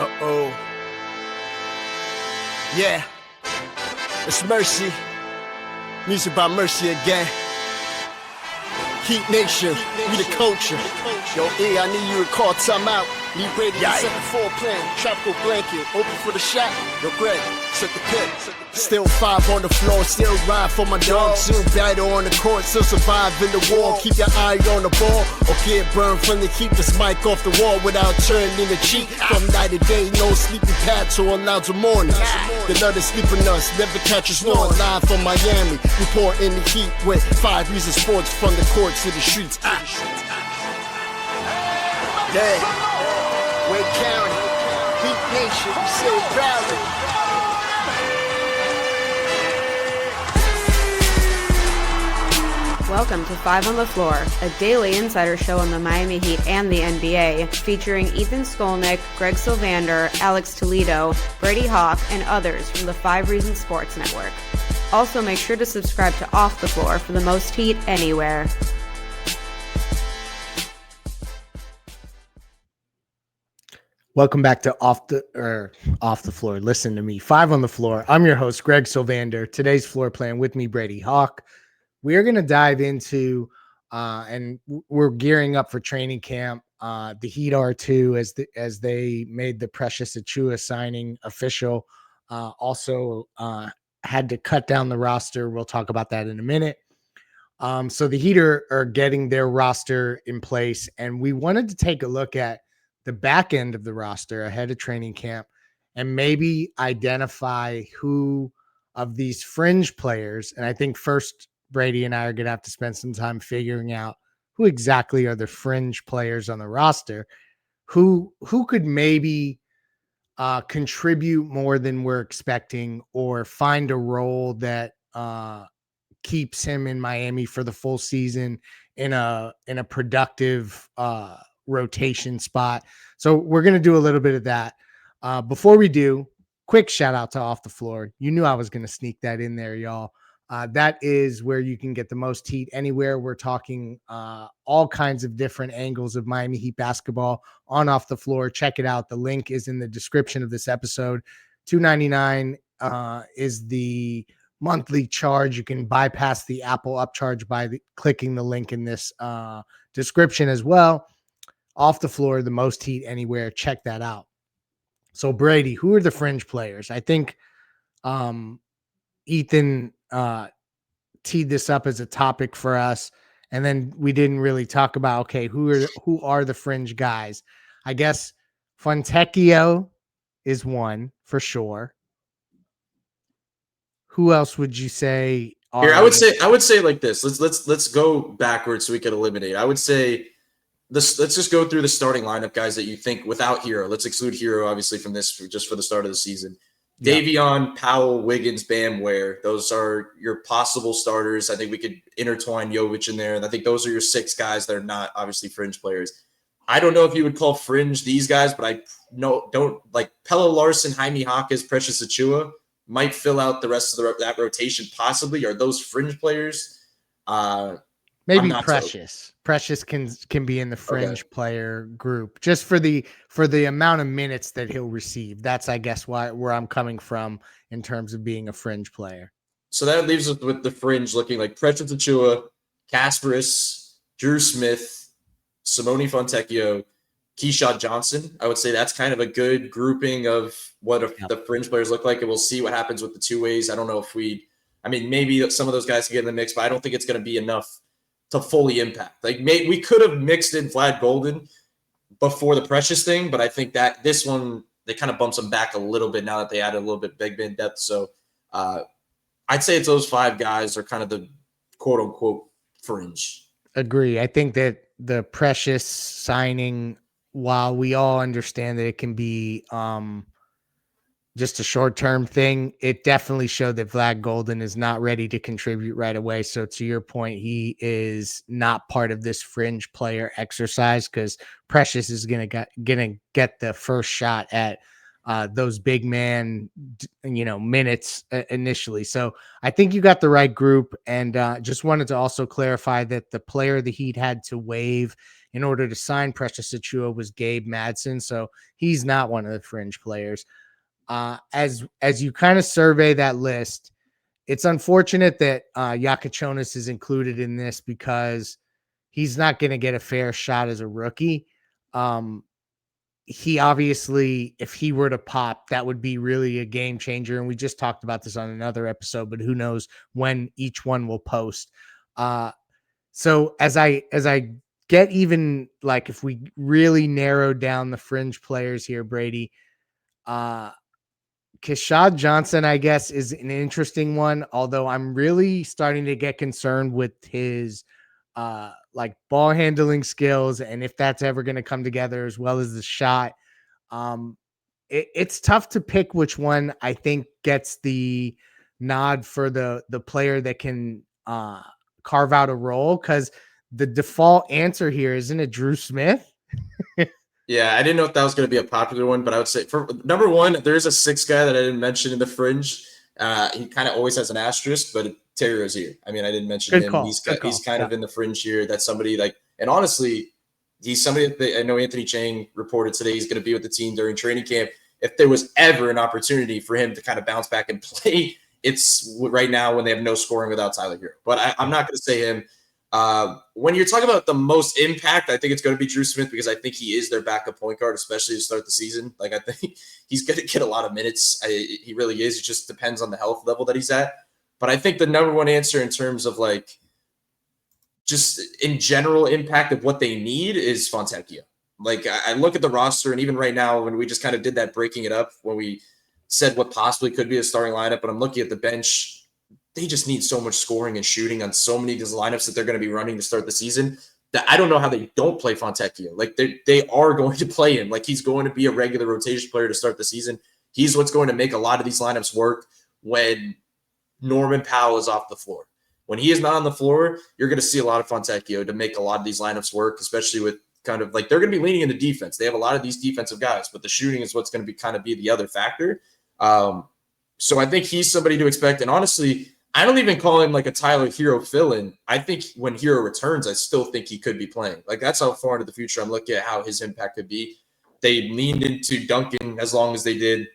Uh-oh. Yeah. It's Mercy. Music by Mercy again. Heat Nation. We the culture. Yo, E, I need you to call timeout. Need Brady to set the floor plan. Tropical blanket. Open for the shot. Yo, Greg, set the pit. Still 5 on the floor. Still ride for my dog. Still battle on the court. Still survive in the war. Keep your eye on the ball. Or get burned from the keep this mic off the wall without turning the cheek. From night to day, no sleepy paths or allowed to morning. The nut is sleeping us. Never catch us snoring. Live from Miami. Report in the heat with 5 Reasons Sports from the courts to the streets. Yeah. Wade County, Heat Nation, we say it proudly. Welcome to 5 on the Floor, a daily insider show on the Miami Heat and the NBA, featuring Ethan Skolnick, Greg Sylvander, Alex Toledo, Brady Hawk, and others from the 5 Reasons Sports Network. Also, make sure to subscribe to Off the Floor for the most heat anywhere. Welcome back to Off the Floor. Listen to me. 5 on the Floor. I'm your host, Greg Sylvander. Today's floor plan with me, Brady Hawk. We are going to dive into, and we're gearing up for training camp. The Heat are too, as they made the Precious Achiuwa signing official. Also had to cut down the roster. We'll talk about that in a minute. So the Heat are getting their roster in place, and we wanted to take a look at the back end of the roster ahead of training camp and maybe identify who of these fringe players. And I think first Brady and I are going to have to spend some time figuring out who exactly are the fringe players on the roster, who could maybe contribute more than we're expecting or find a role that keeps him in Miami for the full season in a productive rotation spot. So we're going to do a little bit of that. Before we do, quick shout out to Off the Floor. You knew I was going to sneak that in there, y'all. That is where you can get the most heat anywhere. We're talking all kinds of different angles of Miami Heat basketball on Off the Floor. Check it out. The link is in the description of this episode. $2.99 is the monthly charge. You can bypass the Apple upcharge by clicking the link in this description as well. Off the Floor, the most heat anywhere. Check that out. So Brady, who are the fringe players? I think Ethan teed this up as a topic for us, and then we didn't really talk about, okay, who are the fringe guys? I guess Fontecchio is one for sure. Who else would you say? Here, I would say like this. Let's go backwards so we can eliminate. I would say let's just go through the starting lineup, guys, that you think without Hero. Let's exclude Hero, obviously, from this just for the start of the season. Yeah. Davion, Powell, Wiggins, Bam, Ware. Those are your possible starters. I think we could intertwine Jovic in there. And I think those are your 6 guys that are not obviously fringe players. I don't know if you would call fringe these guys, but I don't like Pelle Larsson, Jaime Jaquez, Precious Achiuwa might fill out the rest of that rotation possibly. Are those fringe players? Maybe Precious. Precious can be in the fringe player group just for the amount of minutes that he'll receive. That's, I guess, where I'm coming from in terms of being a fringe player. So that leaves us with the fringe looking like Precious Achiuwa, Kasparis, Drew Smith, Simone Fontecchio, Keyshawn Johnson. I would say that's kind of a good grouping of what the fringe players look like, and we'll see what happens with the 2 ways. I don't know if maybe some of those guys can get in the mix, but I don't think it's going to be enough to fully impact. Like we could have mixed in Vlad Golden before the Precious thing, but I think that this one, they kind of bumps them back a little bit now that they added a little bit big man depth. So I'd say it's those 5 guys are kind of the quote unquote fringe. Agree. I think that the Precious signing, while we all understand that it can be just a short-term thing, it definitely showed that Vlad Golden is not ready to contribute right away. So to your point, he is not part of this fringe player exercise because Precious is going to get the first shot at those big man, minutes initially. So I think you got the right group, and just wanted to also clarify that the player the Heat had to waive in order to sign Precious Achiuwa was Gabe Madsen. So he's not one of the fringe players. As you kind of survey that list, it's unfortunate that Yakachonis is included in this because he's not going to get a fair shot as a rookie. He obviously, if he were to pop, that would be really a game changer. And we just talked about this on another episode, but who knows when each one will post. So as I get even, like, if we really narrow down the fringe players here, Brady, Keshad Johnson, I guess, is an interesting one, although I'm really starting to get concerned with his like ball handling skills and if that's ever going to come together, as well as the shot. It's tough to pick which one I think gets the nod for the player that can carve out a role, because the default answer here, isn't it Drew Smith? Yeah, I didn't know if that was going to be a popular one, but I would say for number one, there's a sixth guy that I didn't mention in the fringe. He kind of always has an asterisk, but Terry Rozier. I mean, I didn't mention Good him. call. He's kind of in the fringe here. That's somebody like, and honestly, he's somebody that I know Anthony Chang reported today he's going to be with the team during training camp. If there was ever an opportunity for him to kind of bounce back and play, it's right now when they have no scoring without Tyler Hero. But I'm not going to say him. When you're talking about the most impact, I think it's going to be Drew Smith, because I think he is their backup point guard, especially to start the season. Like, I think he's going to get a lot of minutes. He really is. It just depends on the health level that he's at. But I think the number one answer in terms of like just in general impact of what they need is Fontecchio. Like, I look at the roster, and even right now when we just kind of did that breaking it up, when we said what possibly could be a starting lineup, but I'm looking at the bench, they just need so much scoring and shooting on so many of these lineups that they're going to be running to start the season that I don't know how they don't play Fontecchio. Like, they are going to play him. Like, he's going to be a regular rotation player to start the season. He's what's going to make a lot of these lineups work when Norman Powell is off the floor. When he is not on the floor, you're going to see a lot of Fontecchio to make a lot of these lineups work, especially with kind of like they're going to be leaning into defense. They have a lot of these defensive guys, but the shooting is what's going to be kind of be the other factor. So I think he's somebody to expect. And honestly, I don't even call him like a Tyler Hero fill-in. I think when Hero returns, I still think he could be playing. Like, that's how far into the future I'm looking at how his impact could be. They leaned into Duncan as long as they did.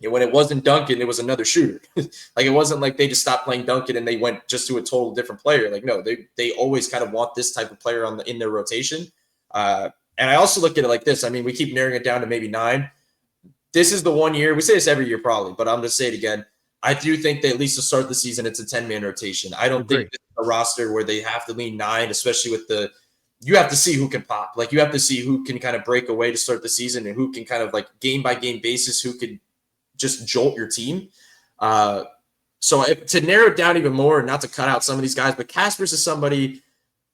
And when it wasn't Duncan, it was another shooter. Like, it wasn't like they just stopped playing Duncan and they went just to a total different player. Like, no, they always kind of want this type of player in their rotation. And I also look at it like this. I mean, we keep narrowing it down to maybe 9. This is the one year. We say this every year probably, but I'm going to say it again. I do think that at least to start the season, it's a 10-man rotation. I don't think it's a roster where they have to lean 9, especially with you have to see who can pop. Like, you have to see who can kind of break away to start the season and who can kind of like game by game basis, who could just jolt your team. So to narrow it down even more, not to cut out some of these guys, but Caspers is somebody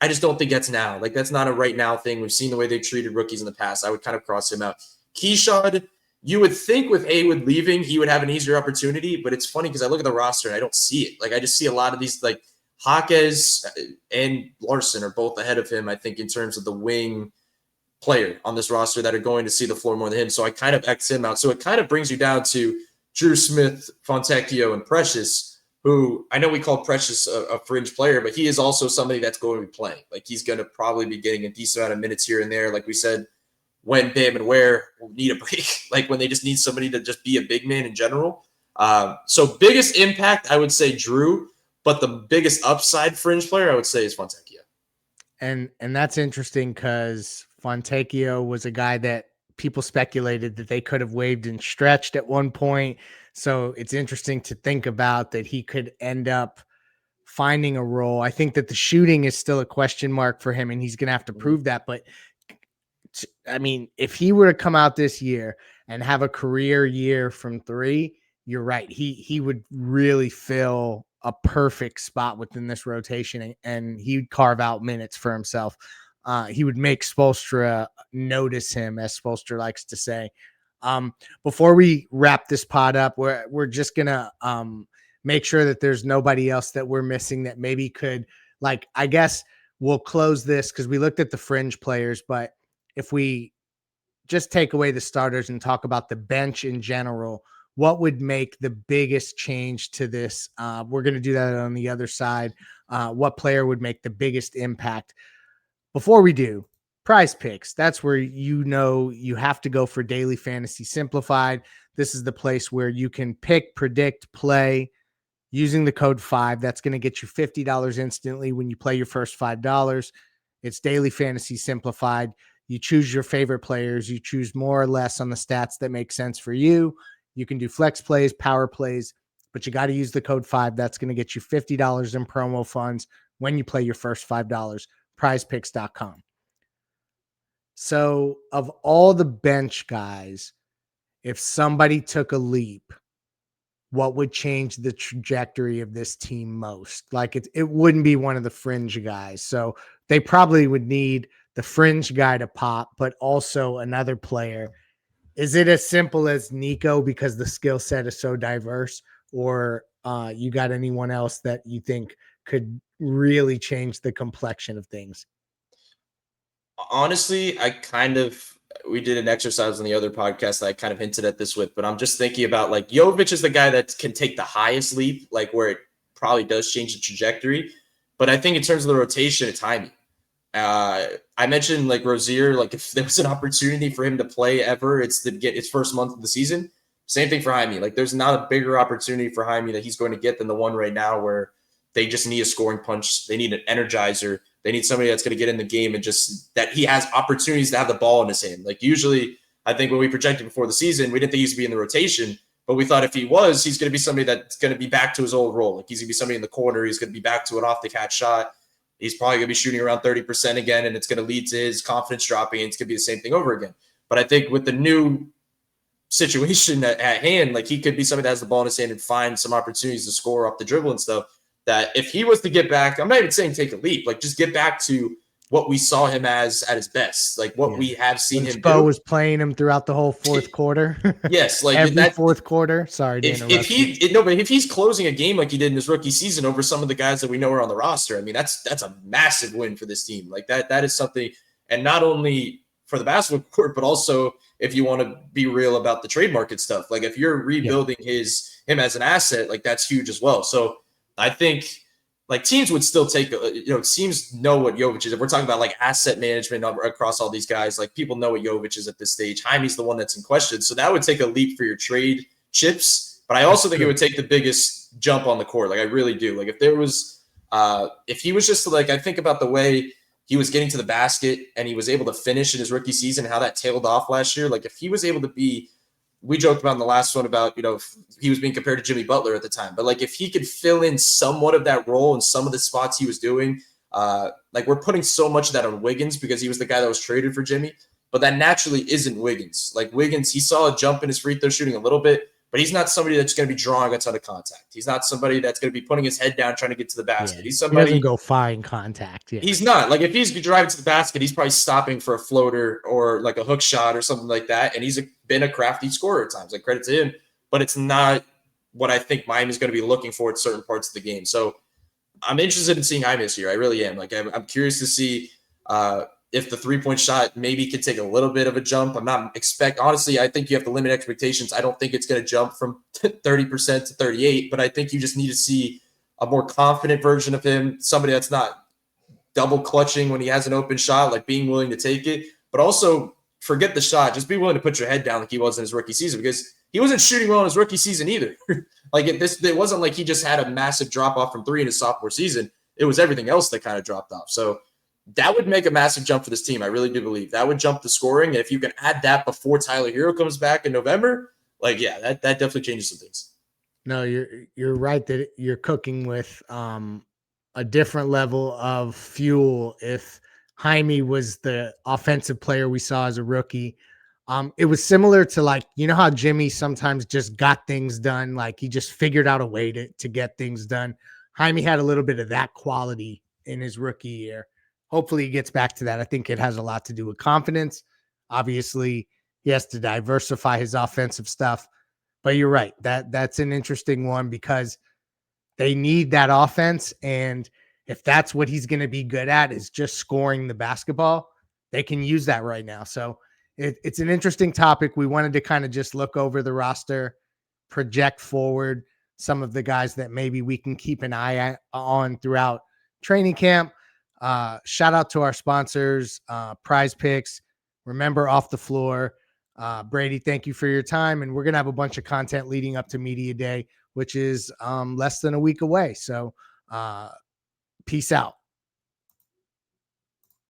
I just don't think that's now. Like, that's not a right now thing. We've seen the way they've treated rookies in the past. I would kind of cross him out. Keshad, you would think with Haywood leaving, he would have an easier opportunity, but it's funny because I look at the roster and I don't see it. Like, I just see a lot of these, like, Jaquez and Larson are both ahead of him, I think, in terms of the wing player on this roster that are going to see the floor more than him. So I kind of X him out. So it kind of brings you down to Drew Smith, Fontecchio, and Precious, who I know we call Precious a fringe player, but he is also somebody that's going to be playing. Like, he's going to probably be getting a decent amount of minutes here and there. Like we said, when Bam and Ware need a break, like when they just need somebody to just be a big man in general. So biggest impact, I would say Drew, but the biggest upside fringe player I would say is Fontecchio. And that's interesting because Fontecchio was a guy that people speculated that they could have waived and stretched at one point. So it's interesting to think about that he could end up finding a role. I think that the shooting is still a question mark for him, and he's going to have to prove that. But I mean, if he were to come out this year and have a career year from 3, you're right. He would really fill a perfect spot within this rotation, and he'd carve out minutes for himself. He would make Spoelstra notice him, as Spoelstra likes to say. Before we wrap this pod up, we're just gonna make sure that there's nobody else that we're missing that maybe could, like, I guess we'll close this because we looked at the fringe players, but if we just take away the starters and talk about the bench in general, what would make the biggest change to this? We're going to do that on the other side. What player would make the biggest impact? Before we do, PrizePicks. That's where you have to go for daily fantasy simplified. This is the place where you can pick, predict, play using the code 5. That's going to get you $50 instantly when you play your first $5. It's daily fantasy simplified. You choose your favorite players. You choose more or less on the stats that make sense for you. You can do flex plays, power plays, but you got to use the code 5. That's going to get you $50 in promo funds when you play your first $5. PrizePicks.com. So of all the bench guys, if somebody took a leap, what would change the trajectory of this team most? Like it wouldn't be one of the fringe guys. So they probably would need the fringe guy to pop, but also another player. Is it as simple as Nico because the skill set is so diverse, or you got anyone else that you think could really change the complexion of things? Honestly, we did an exercise on the other podcast that I kind of hinted at this with, but I'm just thinking about like Jovic is the guy that can take the highest leap, like where it probably does change the trajectory. But I think in terms of the rotation, it's Jaime. I mentioned like Rozier, like if there was an opportunity for him to play ever, it's to get his first month of the season. Same thing for Jaime. Like there's not a bigger opportunity for Jaime that he's going to get than the one right now where they just need a scoring punch. They need an energizer. They need somebody that's going to get in the game and just that he has opportunities to have the ball in his hand. Like usually, I think when we projected before the season, we didn't think he was going to be in the rotation, but we thought if he was, he's going to be somebody that's going to be back to his old role. Like he's going to be somebody in the corner. He's going to be back to an off the catch shot. He's probably going to be shooting around 30% again, and it's going to lead to his confidence dropping. And it's going to be the same thing over again. But I think with the new situation at hand, like he could be somebody that has the ball in his hand and find some opportunities to score off the dribble and stuff. That if he was to get back, I'm not even saying take a leap, like just get back to what we saw him as at his best, like what we have seen him Spo do. was playing him throughout the whole fourth quarter. Yes, like every fourth quarter. Sorry to interrupt. But if he's closing a game like he did in his rookie season over some of the guys that we know are on the roster, I mean that's a massive win for this team. Like that is something, and not only for the basketball court, but also if you want to be real about the trade market stuff. Like if you're rebuilding him as an asset, like that's huge as well. So I think like teams would still take, teams know what Jovic is. If we're talking about like asset management across all these guys, like people know what Jovic is at this stage. Jaime's the one that's in question. So that would take a leap for your trade chips. But I also think it would take the biggest jump on the court. Like I really do. Like if there was, if he was just like, I think about the way he was getting to the basket and he was able to finish in his rookie season, how that tailed off last year. Like if he was able to be, we joked about in the last one about, he was being compared to Jimmy Butler at the time. But like if he could fill in somewhat of that role in some of the spots he was doing, like we're putting so much of that on Wiggins because he was the guy that was traded for Jimmy. But that naturally isn't Wiggins. Like Wiggins, he saw a jump in his free throw shooting a little bit, but he's not somebody that's going to be drawing a ton of contact. He's not somebody that's going to be putting his head down trying to get to the basket. He's somebody he doesn't go find contact. Yeah. He's not. Like if he's driving to the basket, he's probably stopping for a floater or like a hook shot or something like that. And he's been a crafty scorer at times. Like credit to him, but it's not what I think Miami's going to be looking for at certain parts of the game. So I'm interested in seeing Jaime this year. I really am. Like I'm curious to see if the 3-point shot maybe could take a little bit of a jump. Honestly, I think you have to limit expectations. I don't think it's going to jump from 30% to 38, but I think you just need to see a more confident version of him, somebody that's not double clutching when he has an open shot, like being willing to take it, but also forget the shot. Just be willing to put your head down like he was in his rookie season, because he wasn't shooting well in his rookie season either. Like it wasn't like he just had a massive drop off from 3 in his sophomore season. It was everything else that kind of dropped off. So that would make a massive jump for this team. I really do believe that would jump the scoring. And if you can add that before Tyler Hero comes back in November, like, yeah, that definitely changes some things. No, you're right that you're cooking with a different level of fuel. If Jaime was the offensive player we saw as a rookie, it was similar to like, how Jimmy sometimes just got things done. Like he just figured out a way to get things done. Jaime had a little bit of that quality in his rookie year. Hopefully he gets back to that. I think it has a lot to do with confidence. Obviously, he has to diversify his offensive stuff. But you're right. That's an interesting one because they need that offense. And if that's what he's going to be good at is just scoring the basketball, they can use that right now. So it's an interesting topic. We wanted to kind of just look over the roster, project forward some of the guys that maybe we can keep an eye on throughout training camp. Shout out to our sponsors, PrizePicks. Remember, Off the Floor. Brady, thank you for your time. And we're going to have a bunch of content leading up to Media Day, which is less than a week away. So peace out.